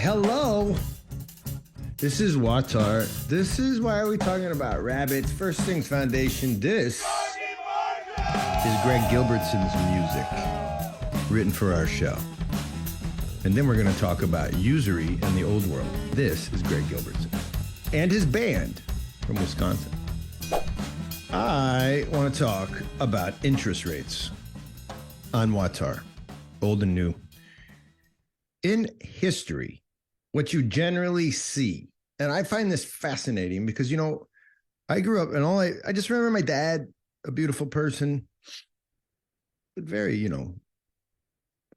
Hello. This is Watar. This is why are we talking about rabbits? First Things Foundation. This is Greg Gilbertson's music written for our show. And then we're going to talk about Usury and the Old World. This is Greg Gilbertson and his band from Wisconsin. I want to talk about interest rates on Watar, old and new. In history, what you generally see, and I find this fascinating because, I grew up and I just remember my dad, a beautiful person, but very,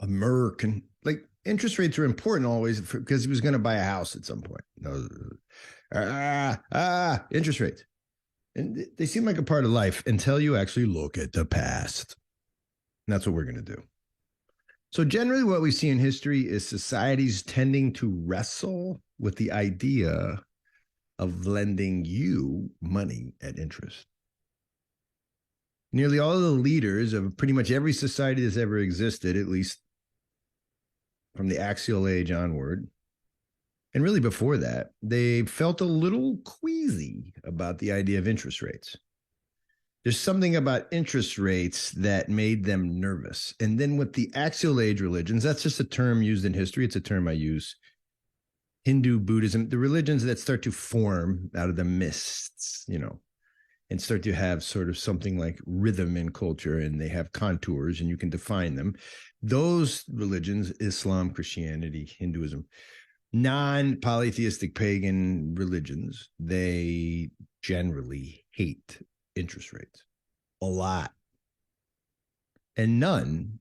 American. Like interest rates are important always because he was going to buy a house at some point. Interest rates. And they seem like a part of life until you actually look at the past. And that's what we're going to do. So generally what we see in history is societies tending to wrestle with the idea of lending you money at interest. Nearly all of the leaders of pretty much every society that's ever existed, at least from the axial age onward, and really before that, they felt a little queasy about the idea of interest rates. There's something about interest rates that made them nervous. And then with the axial age religions, that's just a term used in history. It's a term I use. Hindu, Buddhism, the religions that start to form out of the mists, and start to have sort of something like rhythm in culture, and they have contours and you can define them. Those religions, Islam, Christianity, Hinduism, non-polytheistic pagan religions, they generally hate interest rates a lot. And none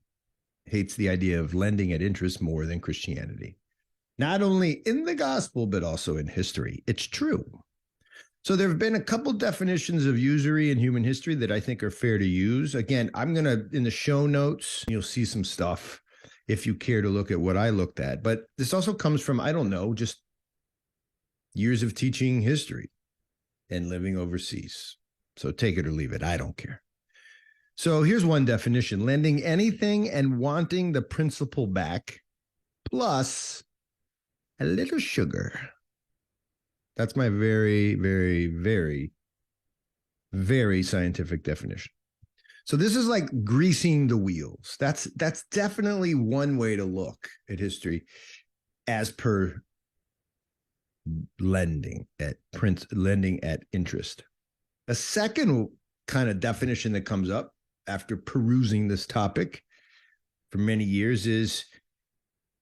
hates the idea of lending at interest more than Christianity. Not only in the gospel, but also in history. It's true. So there have been a couple definitions of usury in human history that I think are fair to use. Again, I'm going to, in the show notes, you'll see some stuff if you care to look at what I looked at. But this also comes from, just years of teaching history and living overseas. So take it or leave it. I don't care. So here's one definition: lending anything and wanting the principal back plus a little sugar. That's my very, very, very, very scientific definition. So this is like greasing the wheels. That's definitely one way to look at history as per lending at interest. A second kind of definition that comes up after perusing this topic for many years is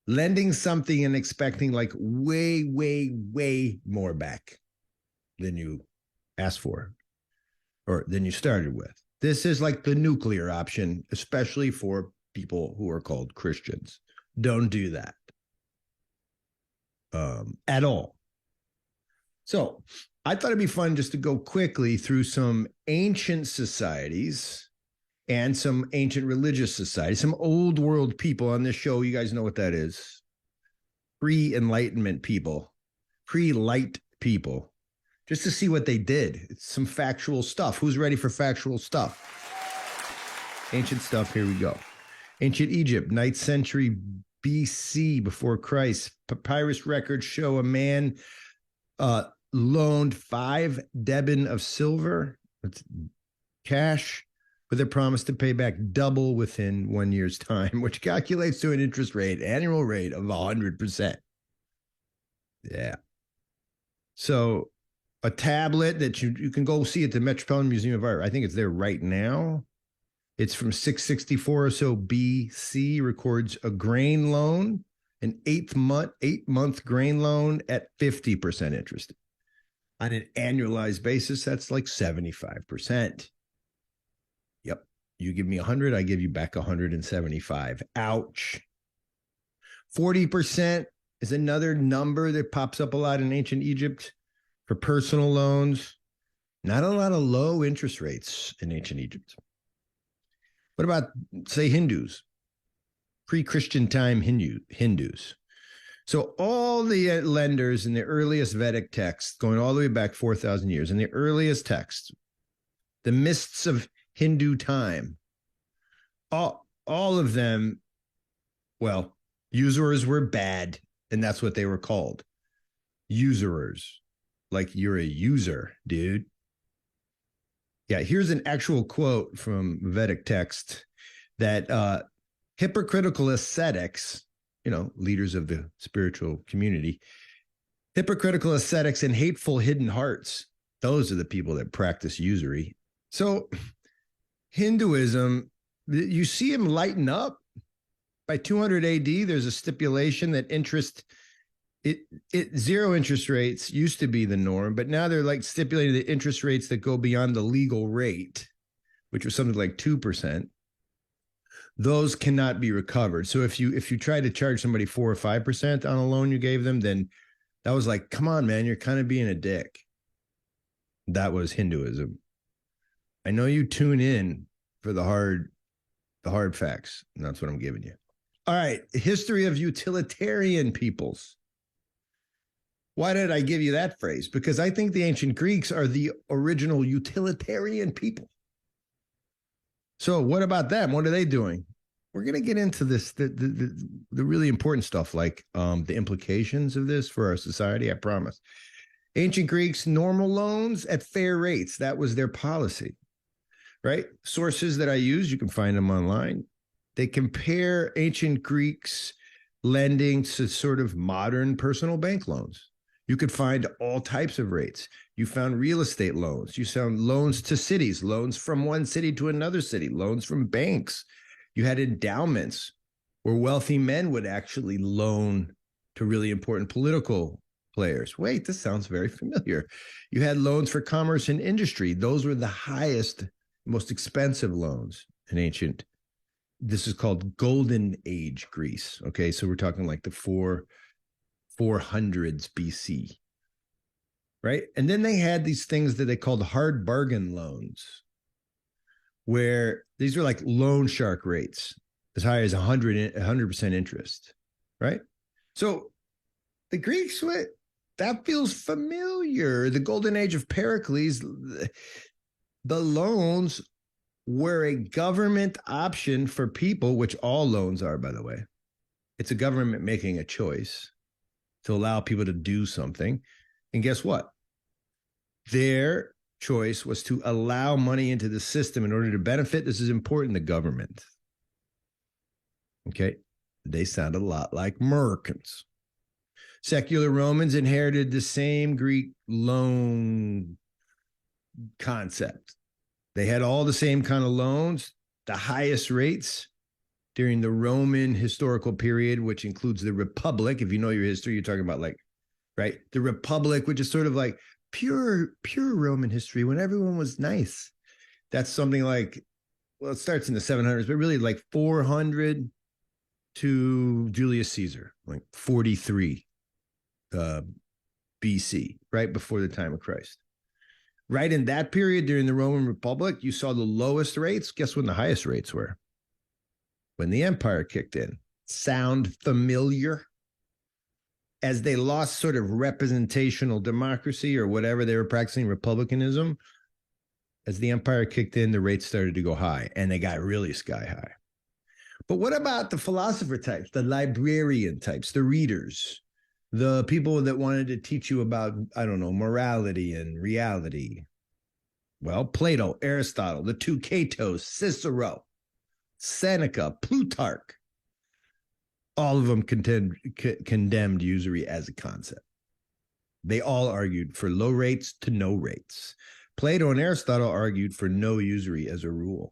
lending something and expecting like way, way, way more back than you asked for or than you started with. This is like the nuclear option, especially for people who are called Christians. Don't do that at all. So I thought it'd be fun just to go quickly through some ancient societies and some ancient religious societies, some old world people on this show. You guys know what that is. Pre-Enlightenment people, pre-light people, just to see what they did. It's some factual stuff. Who's ready for factual stuff? Ancient stuff. Here we go. Ancient Egypt, 9th century BC, before Christ. Papyrus records show a man loaned 5 deben of silver, that's cash, with a promise to pay back double within 1 year's time, which calculates to an annual rate of 100%. Yeah. So a tablet that you can go see at the Metropolitan Museum of Art. I think it's there right now. It's from 664 or so BC, records a grain loan, an 8-month grain loan at 50% interest. On an annualized basis, that's like 75%. Yep. You give me 100, I give you back 175. Ouch. 40% is another number that pops up a lot in ancient Egypt for personal loans. Not a lot of low interest rates in ancient Egypt. What about, say, Hindus? Pre-Christian time Hindus. So all the lenders in the earliest Vedic texts, going all the way back 4,000 years, in the earliest texts, the mists of Hindu time, all of them, well, usurers were bad And that's what they were called. Usurers. Like you're a user, dude. Yeah, here's an actual quote from Vedic text that hypocritical ascetics, leaders of the spiritual community, hypocritical ascetics and hateful hidden hearts, those are the people that practice usury. So Hinduism, you see them lighten up. By 200 AD, there's a stipulation that zero interest rates used to be the norm, but now they're like stipulating the interest rates that go beyond the legal rate, which was something like 2%. Those cannot be recovered. So if you try to charge somebody 4 or 5% on a loan you gave them, then that was like, come on, man, you're kind of being a dick. That was Hinduism. I know you tune in for the hard facts, and that's what I'm giving you. All right, history of utilitarian peoples. Why did I give you that phrase? Because I think the ancient Greeks are the original utilitarian people. So what about them? What are they doing? We're going to get into this, the really important stuff, like the implications of this for our society, I promise. Ancient Greeks, normal loans at fair rates. That was their policy, right? Sources that I use, you can find them online. They compare ancient Greeks lending to sort of modern personal bank loans. You could find all types of rates. You found real estate loans. You found loans to cities, loans from one city to another city, loans from banks. You had endowments where wealthy men would actually loan to really important political players. Wait, this sounds very familiar. You had loans for commerce and industry. Those were the highest, most expensive loans in ancient. This is called Golden Age Greece. Okay, so we're talking like the 400s BC, right? And then they had these things that they called hard bargain loans, where these are like loan shark rates as high as 100% interest, right? So the Greeks, that feels familiar. The golden age of Pericles, the loans were a government option for people, which all loans are, by the way. It's a government making a choice to allow people to do something. And guess what? Their choice was to allow money into the system in order to benefit, this is important, the government. Okay? They sound a lot like Americans. Secular Romans inherited the same Greek loan concept. They had all the same kind of loans, the highest rates during the Roman historical period, which includes the Republic. If you know your history, you're talking about like, right? The Republic, which is sort of like pure Roman history when everyone was nice. That's something like, well, it starts in the 700s, but really like 400 to Julius Caesar, like 43 BC, right before the time of Christ. Right in that period during the Roman Republic, you saw the lowest rates. Guess when the highest rates were? When the empire kicked in. Sound familiar? As they lost sort of representational democracy or whatever they were practicing, republicanism, as the empire kicked in, the rates started to go high, and they got really sky high. But what about the philosopher types, the librarian types, the readers, the people that wanted to teach you about, I don't know, morality and reality? Well, Plato, Aristotle, the two Catos, Cicero, Seneca, Plutarch, all of them condemned usury as a concept. They all argued for low rates to no rates. Plato and Aristotle argued for no usury as a rule.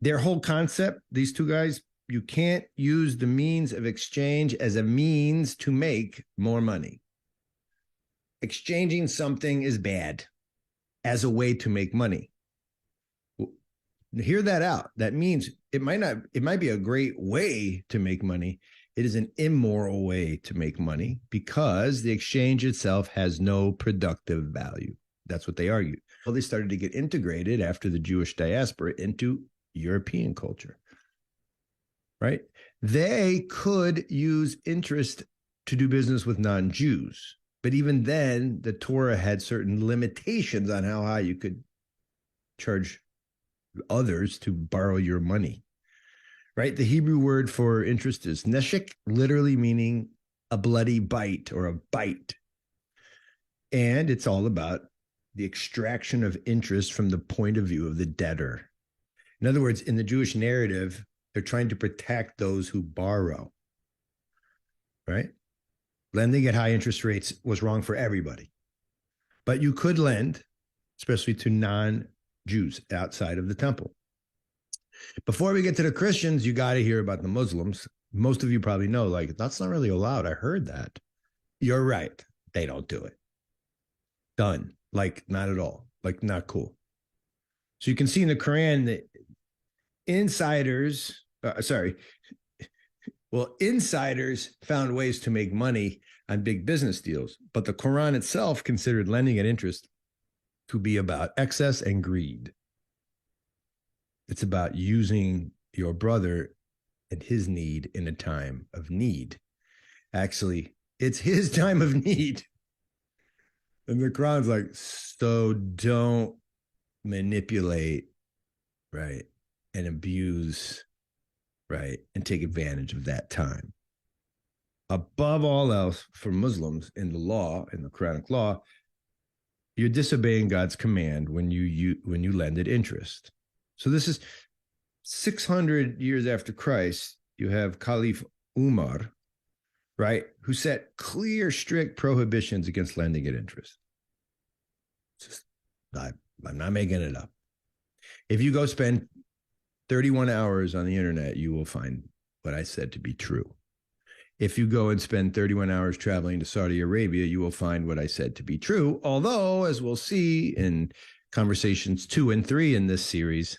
Their whole concept, these two guys, you can't use the means of exchange as a means to make more money. Exchanging something is bad as a way to make money. Hear that out. That means it might be a great way to make money. It is an immoral way to make money because the exchange itself has no productive value. That's what they argued. Well, they started to get integrated after the Jewish diaspora into European culture, right? They could use interest to do business with non-Jews. But even then, the Torah had certain limitations on how high you could charge others to borrow your money, right? The Hebrew word for interest is neshek, literally meaning a bloody bite or a bite. And it's all about the extraction of interest from the point of view of the debtor. In other words, in the Jewish narrative, they're trying to protect those who borrow, right? Lending at high interest rates was wrong for everybody. But you could lend, especially to non-Jews outside of the temple. Before we get to the Christians, you got to hear about the Muslims. Most of you probably know, like, that's not really allowed. I heard that. You're right. They don't do it. Done. Like, not at all. Like, not cool. So you can see in the Quran that insiders found ways to make money on big business deals, but the Quran itself considered lending at interest to be about excess and greed. It's about using your brother and his need in a time of need. Actually, it's his time of need. And the Quran's like, so don't manipulate, right, and abuse, right, and take advantage of that time. Above all else, for Muslims in the law, in the Quranic law, you're disobeying God's command when you lend at interest. So this is 600 years after Christ. You have Caliph Umar, right, who set clear, strict prohibitions against lending at interest. I'm not making it up. If you go spend 31 hours on the internet, you will find what I said to be true. If you go and spend 31 hours traveling to Saudi Arabia, you will find what I said to be true. Although, as we'll see in conversations 2 and 3 in this series,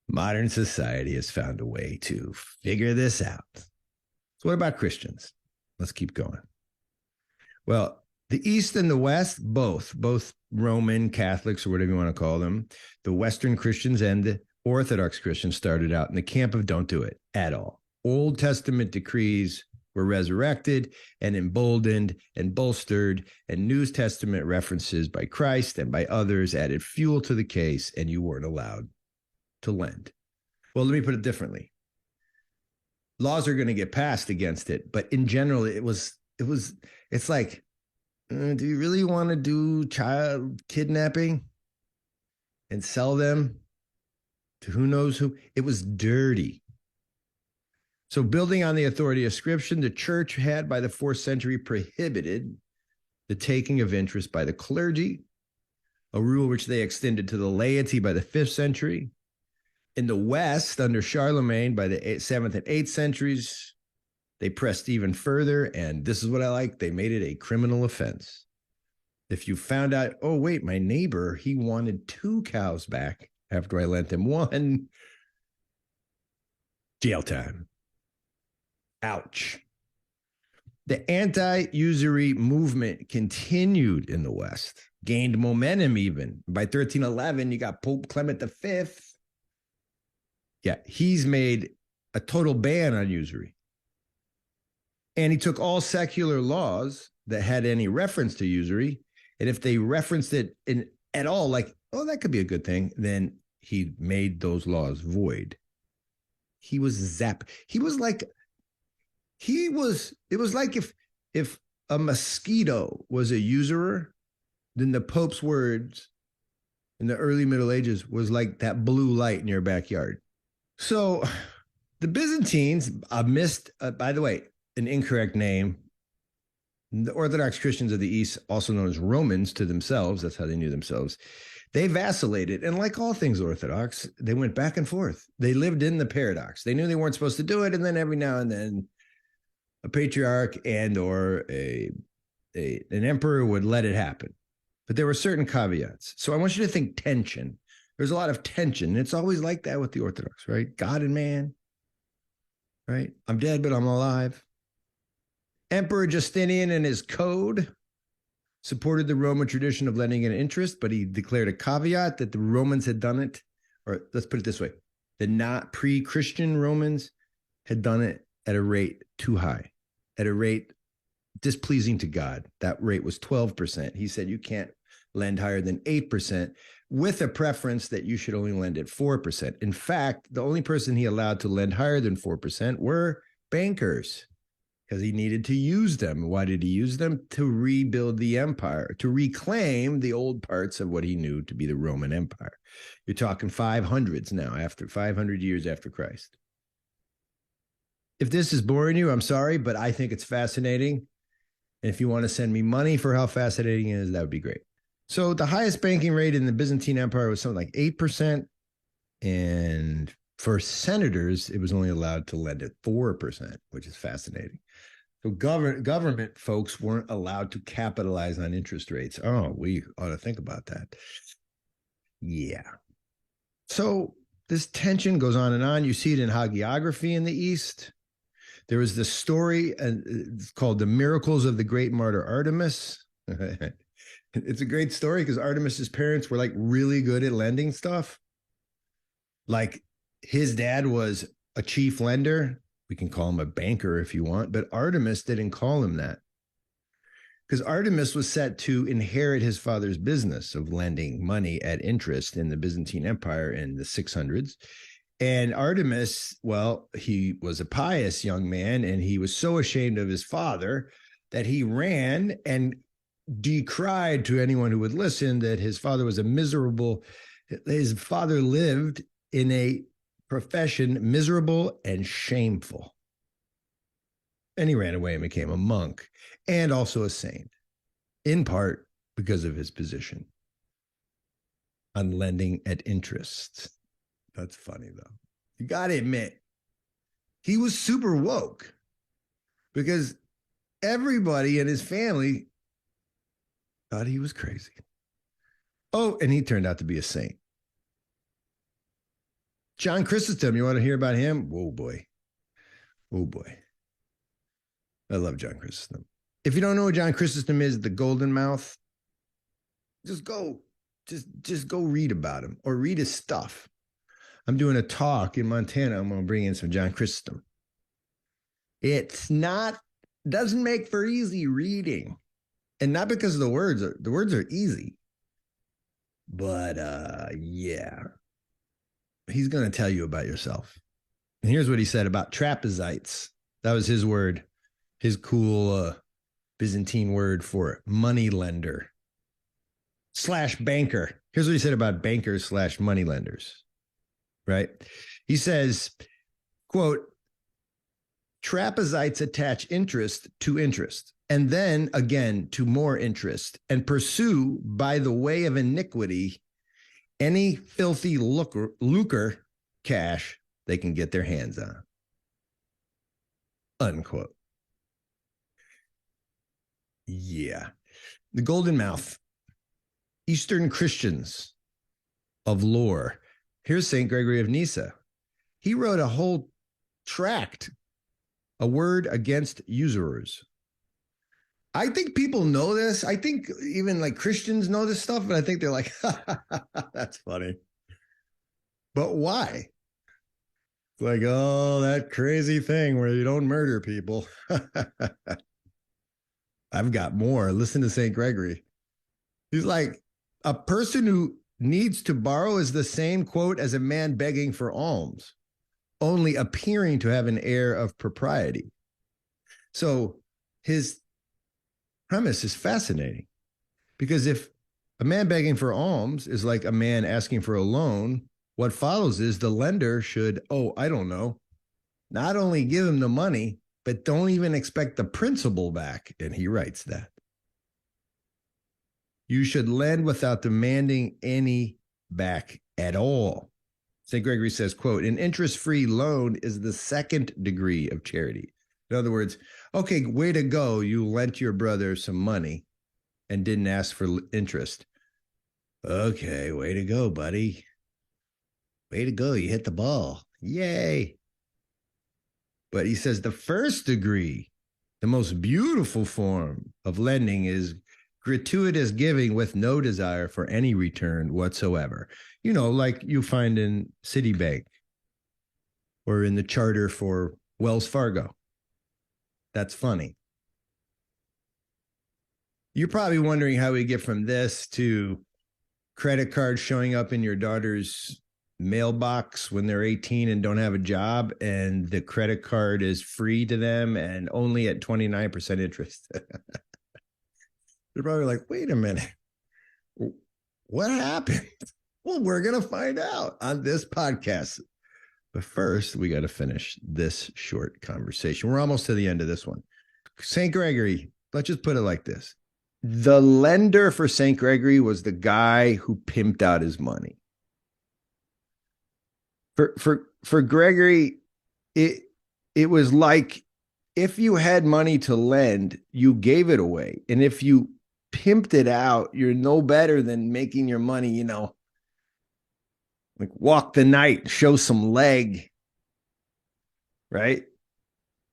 modern society has found a way to figure this out. So what about Christians? Let's keep going. Well, the East and the West, both Roman Catholics or whatever you want to call them, the Western Christians and the Orthodox Christians started out in the camp of don't do it at all. Old Testament decrees were resurrected and emboldened and bolstered, and New Testament references by Christ and by others added fuel to the case, and you weren't allowed to lend. Well, let me put it differently. Laws are going to get passed against it, but in general, it's like, do you really want to do child kidnapping and sell them to who knows who? It was dirty. So building on the authority of Scripture, the church had by the 4th century prohibited the taking of interest by the clergy, a rule which they extended to the laity by the 5th century. In the West, under Charlemagne, by the 7th and 8th centuries, they pressed even further, and this is what I like, they made it a criminal offense. If you found out, oh, wait, my neighbor, he wanted 2 cows back after I lent him 1, jail time. Ouch. The anti-usury movement continued in the West, gained momentum even. By 1311, you got Pope Clement V. Yeah, he's made a total ban on usury. And he took all secular laws that had any reference to usury, and if they referenced it at all, like, oh, that could be a good thing, then he made those laws void. He was zapped. It was like if a mosquito was a usurer, then the Pope's words in the early Middle Ages was like that blue light in your backyard. So the Byzantines missed, by the way, an incorrect name. The Orthodox Christians of the East, also known as Romans to themselves, that's how they knew themselves, they vacillated. And like all things Orthodox, they went back and forth. They lived in the paradox. They knew they weren't supposed to do it. And then every now and then a patriarch and or an emperor would let it happen. But there were certain caveats. So I want you to think tension. There's a lot of tension. It's always like that with the Orthodox, right? God and man, right? I'm dead, but I'm alive. Emperor Justinian and his code supported the Roman tradition of lending an interest, but he declared a caveat that the Romans had done it, or let's put it this way, the not pre-Christian Romans had done it at a rate too high, at a rate displeasing to God. That rate was 12%. He said you can't lend higher than 8%, with a preference that you should only lend at 4%. In fact, the only person he allowed to lend higher than 4% were bankers. because he needed to use them. Why did he use them? To rebuild the empire, to reclaim the old parts of what he knew to be the Roman Empire. You're talking 500s now, after 500 years after Christ. If this is boring you, I'm sorry, but I think it's fascinating. And if you want to send me money for how fascinating it is, that would be great. So the highest banking rate in the Byzantine Empire was something like 8%. And for senators, it was only allowed to lend at 4%, which is fascinating. So government folks weren't allowed to capitalize on interest rates. Oh, we ought to think about that. Yeah. So this tension goes on and on. You see it in hagiography in the East. There was this story it's called The Miracles of the Great Martyr Artemis. It's a great story because Artemis's parents were like really good at lending stuff. Like his dad was a chief lender. We can call him a banker if you want, but Artemis didn't call him that because Artemis was set to inherit his father's business of lending money at interest in the Byzantine Empire in the 600s. And Artemis, well, he was a pious young man, and he was so ashamed of his father that he ran and decried to anyone who would listen that his father was a miserable, his father lived in a profession miserable and shameful. And he ran away and became a monk and also a saint, in part because of his position on lending at interest. That's funny, though. You got to admit, he was super woke because everybody in his family thought he was crazy. Oh, and he turned out to be a saint. John Chrysostom, you want to hear about him? Oh, boy. Oh, boy. I love John Chrysostom. If you don't know what John Chrysostom is, the Golden Mouth, just go read about him or read his stuff. I'm doing a talk in Montana. I'm going to bring in some John Chrysostom. Doesn't make for easy reading. And not because the words are easy. But yeah. He's going to tell you about yourself. And here's what he said about trapezites. That was his word, his cool Byzantine word for money lender / banker. Here's what he said about bankers / money lenders. Right? He says, quote, trapezites attach interest to interest, and then again to more interest, and pursue by the way of iniquity any filthy lucre cash they can get their hands on. Unquote. Yeah. The Golden Mouth. Eastern Christians of lore. Here's St. Gregory of Nyssa. He wrote a whole tract, a word against usurers. I think people know this. I think even like Christians know this stuff, but I think they're like, that's funny. But why? It's like, oh, that crazy thing where you don't murder people. I've got more. Listen to St. Gregory. He's like, a person who needs to borrow is the same, quote, as a man begging for alms, only appearing to have an air of propriety. So his premise is fascinating because if a man begging for alms is like a man asking for a loan, what follows is the lender should, not only give him the money, but don't even expect the principal back. And he writes that. You should lend without demanding any back at all. St. Gregory says, quote, an interest-free loan is the second degree of charity. In other words, okay, way to go. You lent your brother some money and didn't ask for interest. Okay, way to go, buddy. Way to go. You hit the ball. Yay. But he says the first degree, the most beautiful form of lending is gratuitous giving with no desire for any return whatsoever. You know, like you find in Citibank or in the charter for Wells Fargo. That's funny. You're probably wondering how we get from this to credit cards showing up in your daughter's mailbox when they're 18 and don't have a job, and the credit card is free to them and only at 29% interest. They're probably like, wait a minute, what happened? Well, we're going to find out on this podcast. But first, we got to finish this short conversation. We're almost to the end of this one. St. Gregory, let's just put it like this. The lender for St. Gregory was the guy who pimped out his money. For Gregory, it was like if you had money to lend, you gave it away. And if you pimped it out, you're no better than making your money, like walk the night, show some leg, right?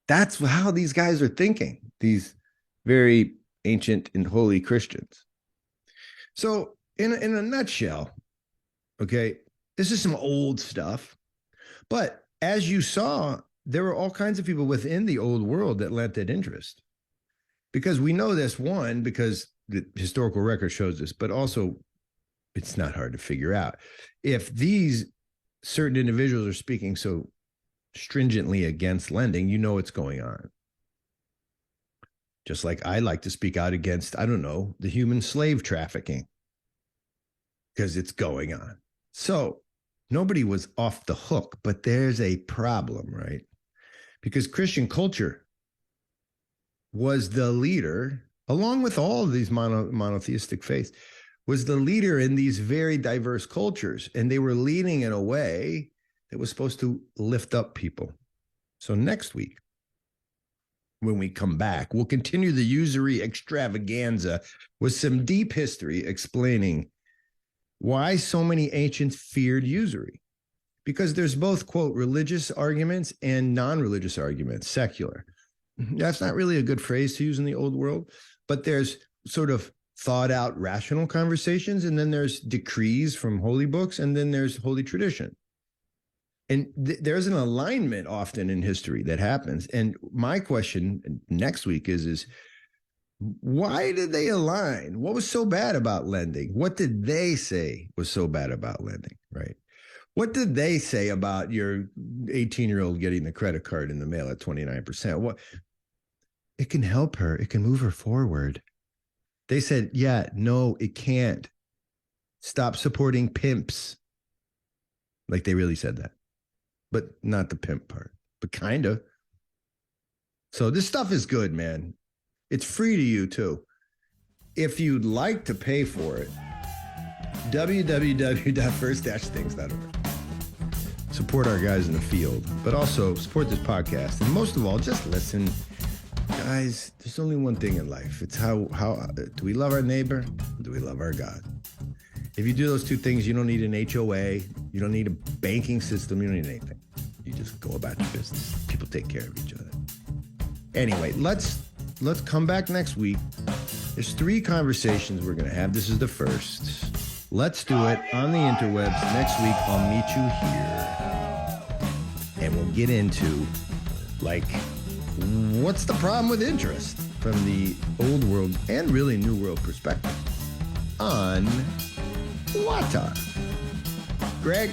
That's how these guys are thinking, these very ancient and holy Christians. So in a nutshell, okay, this is some old stuff. But as you saw, there were all kinds of people within the old world that lent that interest. Because we know this, one, because the historical record shows this, but also it's not hard to figure out. If these certain individuals are speaking so stringently against lending, you know what's going on. Just like I like to speak out against, I don't know, the human slave trafficking, because it's going on. So nobody was off the hook, but there's a problem, right? Because Christian culture was the leader, along with all of these monotheistic faiths, was the leader in these very diverse cultures. And they were leading in a way that was supposed to lift up people. So next week, when we come back, we'll continue the usury extravaganza with some deep history explaining why so many ancients feared usury. Because there's both, quote, religious arguments and non-religious arguments, secular. That's not really a good phrase to use in the old world, but there's sort of thought out rational conversations, and then there's decrees from holy books, and then there's holy tradition. And there's an alignment often in history that happens. And my question next week is why did they align? What was so bad about lending? What did they say was so bad about lending, right? What did they say about your 18-year-old getting the credit card in the mail at 29%? What? It can help her. It can move her forward. They said, yeah, no, it can't. Stop supporting pimps. Like they really said that. But not the pimp part, but kind of. So this stuff is good, man. It's free to you too. If you'd like to pay for it, www.first-things.org. Support our guys in the field, but also support this podcast. And most of all, just listen. Guys, there's only one thing in life. It's how do we love our neighbor? Or do we love our God? If you do those two things, you don't need an HOA. You don't need a banking system. You don't need anything. You just go about your business. People take care of each other. Anyway, let's come back next week. There's 3 conversations we're going to have. This is the first. Let's do it on the interwebs. Next week, I'll meet you here. And we'll get into, like, what's the problem with interest from the old world and really new world perspective on Water. Greg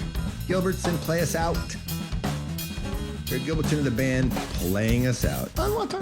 Gilbertson, play us out. Greg Gilbertson of the band playing us out on Water.